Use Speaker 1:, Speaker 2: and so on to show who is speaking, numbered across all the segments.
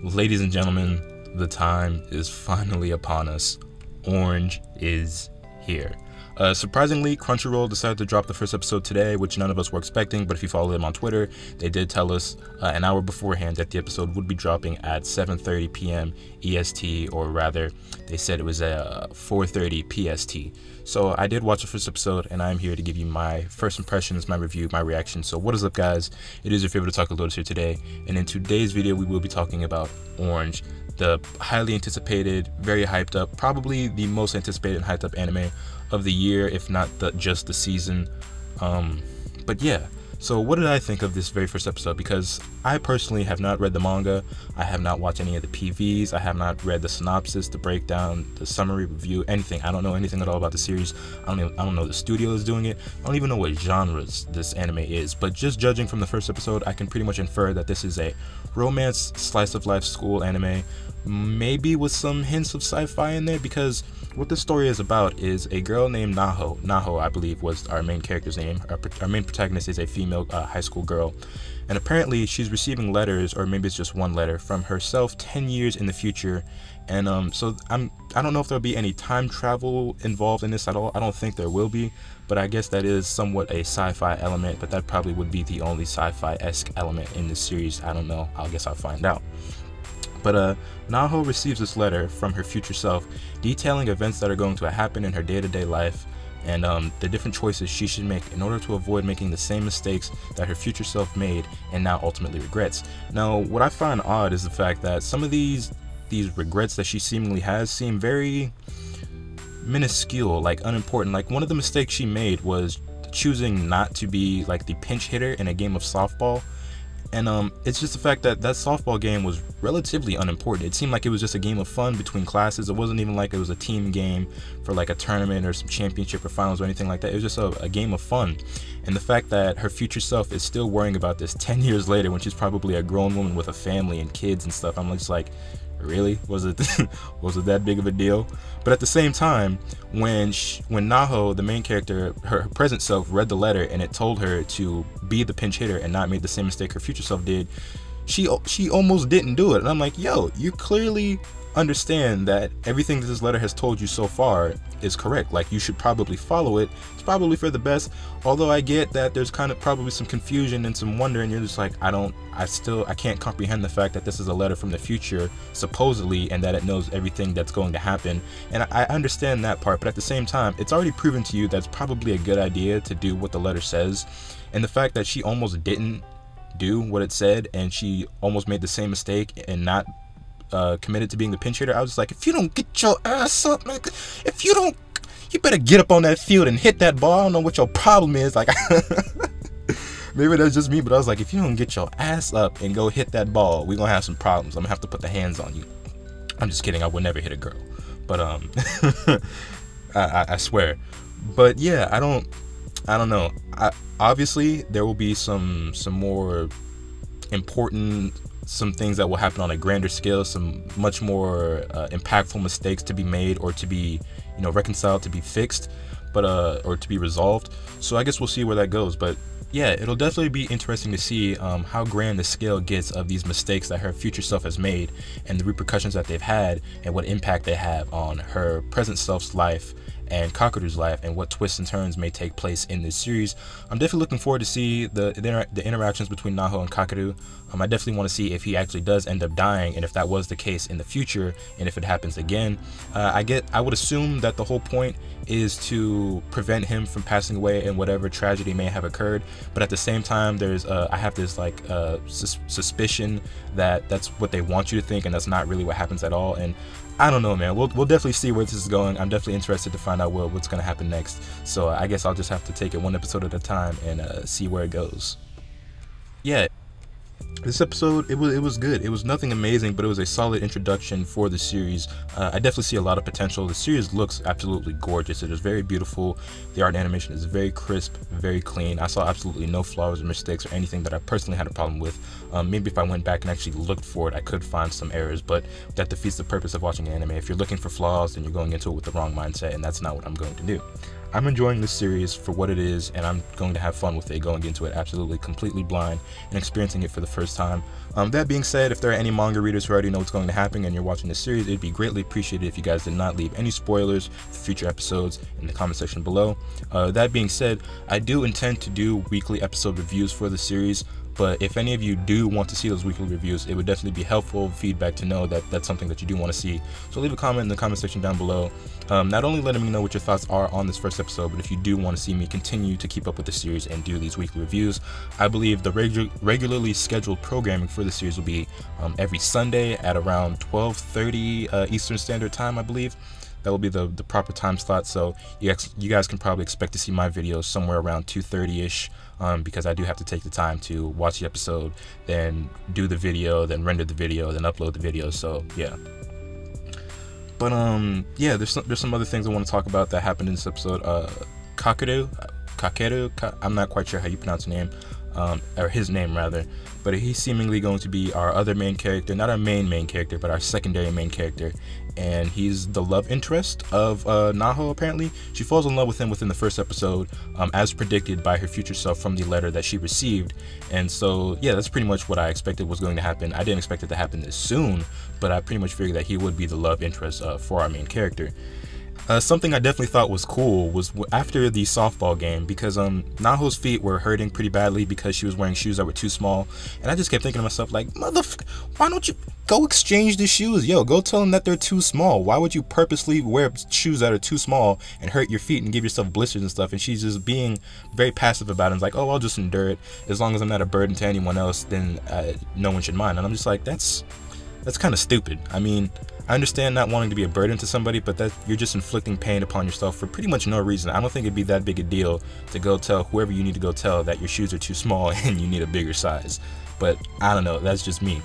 Speaker 1: Ladies and gentlemen, the time is finally upon us. Orange is here. Surprisingly, Crunchyroll decided to drop the first episode today, which none of us were expecting, but if you follow them on Twitter, they did tell us an hour beforehand that the episode would be dropping at 7:30 p.m. EST, or rather, they said it was at 4:30 PST. So I did watch the first episode, and I'm here to give you my first impressions, my review, my reaction. So what is up, guys? It is your favorite Otaku Lotus here today, and in today's video, we will be talking about Orange, the highly anticipated, very hyped up, probably the most anticipated and hyped up anime of the year, if not just the season. But yeah, so what did I think of this very first episode? Because I personally have not read the manga, I have not watched any of the PVs, I have not read the synopsis, the breakdown, the summary review, anything. I don't know anything at all about the series. I don't know the studio is doing it. I don't even know what genres this anime is, but just judging from the first episode, I can pretty much infer that this is a romance slice of life school anime, maybe with some hints of sci-fi in there, because what this story is about is a girl named Naho, I believe, was our main character's name. Our main protagonist is a female high school girl, and apparently she's receiving letters, or maybe it's just one letter, from herself 10 years in the future. And so I don't know if there'll be any time travel involved in this at all. I don't think there will be, but I guess that is somewhat a sci-fi element, but that probably would be the only sci-fi-esque element in this series. I don't know. I guess I'll find out. But Naho receives this letter from her future self detailing events that are going to happen in her day-to-day life, and the different choices she should make in order to avoid making the same mistakes that her future self made and now ultimately regrets. Now, what I find odd is the fact that some of these regrets that she seemingly has seem very minuscule, like unimportant. Like, one of the mistakes she made was choosing not to be like the pinch hitter in a game of softball. And it's just the fact that that softball game was relatively unimportant. It seemed like it was just a game of fun between classes. It wasn't even like it was a team game for like a tournament or some championship or finals or anything like that. It was just a game of fun. And the fact that her future self is still worrying about this 10 years later, when she's probably a grown woman with a family and kids and stuff, I'm just like, really? Was it that big of a deal? But at the same time, when Naho, the main character, her present self, read the letter and it told her to be the pinch hitter and not make the same mistake her future self did, she almost didn't do it. And I'm like, yo, you clearly understand that everything that this letter has told you so far is correct. Like, you should probably follow it. It's probably for the best. Although I get that there's kind of probably some confusion and some wonder, and you're just like, I can't comprehend the fact that this is a letter from the future, supposedly, and that it knows everything that's going to happen. And I understand that part, but at the same time, it's already proven to you that it's probably a good idea to do what the letter says. And the fact that she almost didn't do what it said, and she almost made the same mistake and not committed to being the pinch hitter, I was just like, if you don't get your ass up, man, you better get up on that field and hit that ball. I don't know what your problem is. Like, maybe that's just me, but I was like, if you don't get your ass up and go hit that ball, we're gonna have some problems. I'm gonna have to put the hands on you. I'm just kidding. I would never hit a girl, but I swear. But yeah, I don't know. Obviously there will be some more important, some things that will happen on a grander scale, some much more impactful mistakes to be made, or to be, reconciled, to be fixed, but or to be resolved. So I guess we'll see where that goes. But yeah, it'll definitely be interesting to see how grand the scale gets of these mistakes that her future self has made, and the repercussions that they've had, and what impact they have on her present self's life and Kakeru's life, and what twists and turns may take place in this series. I'm definitely looking forward to see the interactions between Naho and Kakeru. I definitely want to see if he actually does end up dying, and if that was the case in the future, and if it happens again. I would assume that the whole point is to prevent him from passing away in whatever tragedy may have occurred. But at the same time, I have this like suspicion that that's what they want you to think, and that's not really what happens at all. And I don't know, man. We'll definitely see where this is going. I'm definitely interested to find out what's going to happen next. So I guess I'll just have to take it one episode at a time and see where it goes. Yeah. This episode, it was good. It was nothing amazing, but it was a solid introduction for the series. I definitely see a lot of potential. The series looks absolutely gorgeous. It is very beautiful. The art and animation is very crisp, very clean. I saw absolutely no flaws or mistakes or anything that I personally had a problem with. Maybe if I went back and actually looked for it, I could find some errors, but that defeats the purpose of watching anime. If you're looking for flaws, then you're going into it with the wrong mindset, and that's not what I'm going to do. I'm enjoying this series for what it is, and I'm going to have fun with it, going into it absolutely completely blind and experiencing it for the first time. That being said, if there are any manga readers who already know what's going to happen and you're watching this series, it'd be greatly appreciated if you guys did not leave any spoilers for future episodes in the comment section below. That being said, I do intend to do weekly episode reviews for the series, but if any of you do want to see those weekly reviews, it would definitely be helpful feedback to know that that's something that you do want to see. So leave a comment in the comment section down below, not only letting me know what your thoughts are on this first episode, but if you do want to see me continue to keep up with the series and do these weekly reviews. I believe the regularly scheduled programming for the series will be every Sunday at around 12:30 Eastern Standard Time, I believe. That will be the proper time slot, so you guys can probably expect to see my videos somewhere around 2:30ish, because I do have to take the time to watch the episode, then do the video, then render the video, then upload the video. So yeah. But yeah, there's some other things I want to talk about that happened in this episode. Kakeru, I'm not quite sure how you pronounce the name, or his name rather, but he's seemingly going to be our other main character, not our main character, but our secondary main character, and he's the love interest of Naho. Apparently she falls in love with him within the first episode, as predicted by her future self from the letter that she received. And so yeah, that's pretty much what I expected was going to happen. I didn't expect it to happen this soon, but I pretty much figured that he would be the love interest for our main character. Something I definitely thought was cool was after the softball game, because Naho's feet were hurting pretty badly because she was wearing shoes that were too small, and I just kept thinking to myself, like, motherfucker, why don't you go exchange the shoes? Yo, go tell them that they're too small. Why would you purposely wear shoes that are too small and hurt your feet and give yourself blisters and stuff? And she's just being very passive about it. It's like, oh, I'll just endure it. As long as I'm not a burden to anyone else, then no one should mind. And I'm just like, that's kind of stupid. I mean, I understand not wanting to be a burden to somebody, but that you're just inflicting pain upon yourself for pretty much no reason. I don't think it'd be that big a deal to go tell whoever you need to go tell that your shoes are too small and you need a bigger size. But I don't know, that's just me.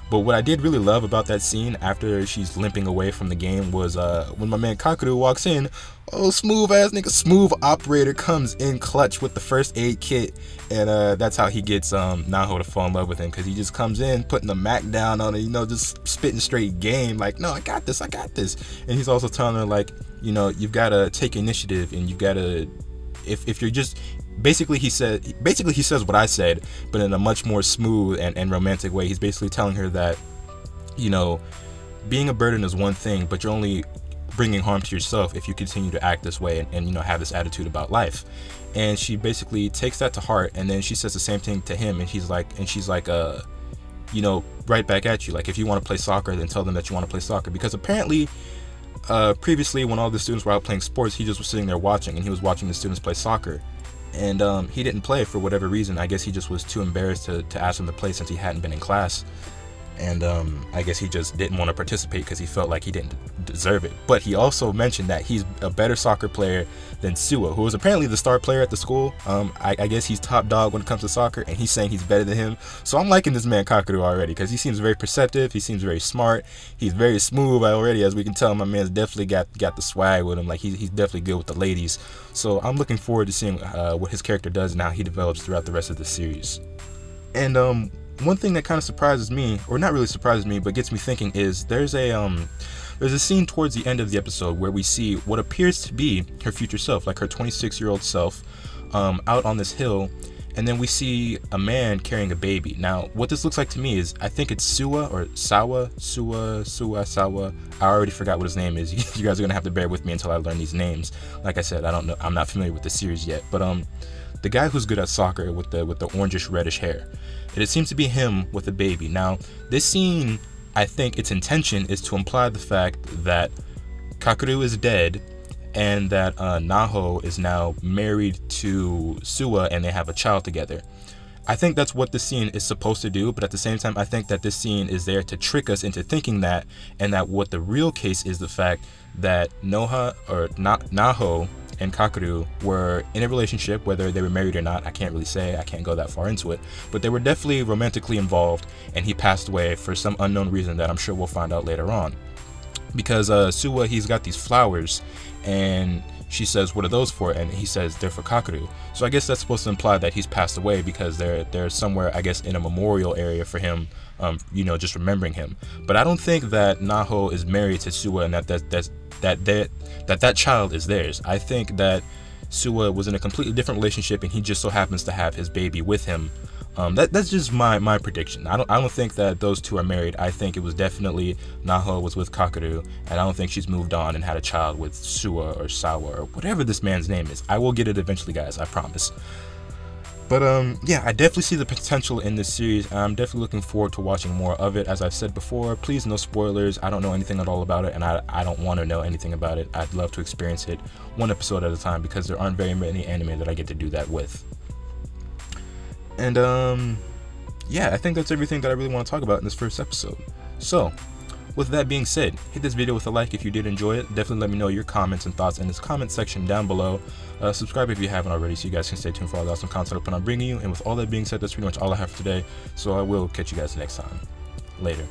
Speaker 1: But what I did really love about that scene after she's limping away from the game was when my man Kakeru walks in. Oh, smooth ass nigga, smooth operator comes in clutch with the first aid kit, and that's how he gets Naho to fall in love with him, because he just comes in putting the Mac down on her, you know, just spitting straight game, like, no, I got this. And he's also telling her, like, you know, you've got to take initiative, and you've got to, if you're just, basically he says what I said, but in a much more smooth and romantic way. He's basically telling her that, you know, being a burden is one thing, but you're only bringing harm to yourself if you continue to act this way and you know, have this attitude about life. And she basically takes that to heart, and then she says the same thing to him, and she's like you know, right back at you, like, if you want to play soccer, then tell them that you want to play soccer. Because apparently previously, when all the students were out playing sports, he just was sitting there watching, and he was watching the students play soccer, and he didn't play for whatever reason. I guess he just was too embarrassed to ask them to play since he hadn't been in class. And I guess he just didn't want to participate because he felt like he didn't deserve it. But he also mentioned that he's a better soccer player than Suwa, who is apparently the star player at the school. I guess he's top dog when it comes to soccer, and he's saying he's better than him. So I'm liking this man Kakeru already, because he seems very perceptive, he seems very smart, he's very smooth already. As we can tell, my man's definitely got the swag with him. Like, he's definitely good with the ladies. So I'm looking forward to seeing what his character does and how he develops throughout the rest of the series. And one thing that kind of surprises me, or not really surprises me, but gets me thinking, is there's a scene towards the end of the episode where we see what appears to be her future self, like her 26-year-old self, out on this hill, and then we see a man carrying a baby. Now, what this looks like to me is, I think it's Suwa or Sawa. I already forgot what his name is. You guys are gonna have to bear with me until I learn these names. Like I said, I don't know. I'm not familiar with the series yet, but the guy who's good at soccer with the orangish reddish hair. It seems to be him with a baby. Now, this scene, I think its intention is to imply the fact that Kakeru is dead and that Naho is now married to Suwa and they have a child together. I think that's what the scene is supposed to do, but at the same time, I think that this scene is there to trick us into thinking that, and that what the real case is the fact that Naho and Kakeru were in a relationship. Whether they were married or not, I can't really say. I can't go that far into it, but they were definitely romantically involved, and he passed away for some unknown reason that I'm sure we'll find out later on. Because Suwa, he's got these flowers, and she says, what are those for? And he says, they're for Kakeru. So I guess that's supposed to imply that he's passed away, because they're somewhere, I guess, in a memorial area for him, you know, just remembering him. But I don't think that Naho is married to Suwa and that child is theirs. I think that Suwa was in a completely different relationship and he just so happens to have his baby with him. That's just my prediction. I don't think that those two are married. I think it was definitely Naho was with Kakeru, and I don't think she's moved on and had a child with Suwa or Sawa or whatever this man's name is. I will get it eventually, guys, I promise. But yeah, I definitely see the potential in this series. I'm definitely looking forward to watching more of it. As I've said before, please no spoilers. I don't know anything at all about it, and I don't want to know anything about it. I'd love to experience it one episode at a time because there aren't very many anime that I get to do that with. And yeah, I think that's everything that I really want to talk about in this first episode. So with that being said, hit this video with a like if you did enjoy it. Definitely let me know your comments and thoughts in this comment section down below. Subscribe if you haven't already so you guys can stay tuned for all the awesome content I'm bringing you. And with all that being said, that's pretty much all I have for today. So I will catch you guys next time. Later.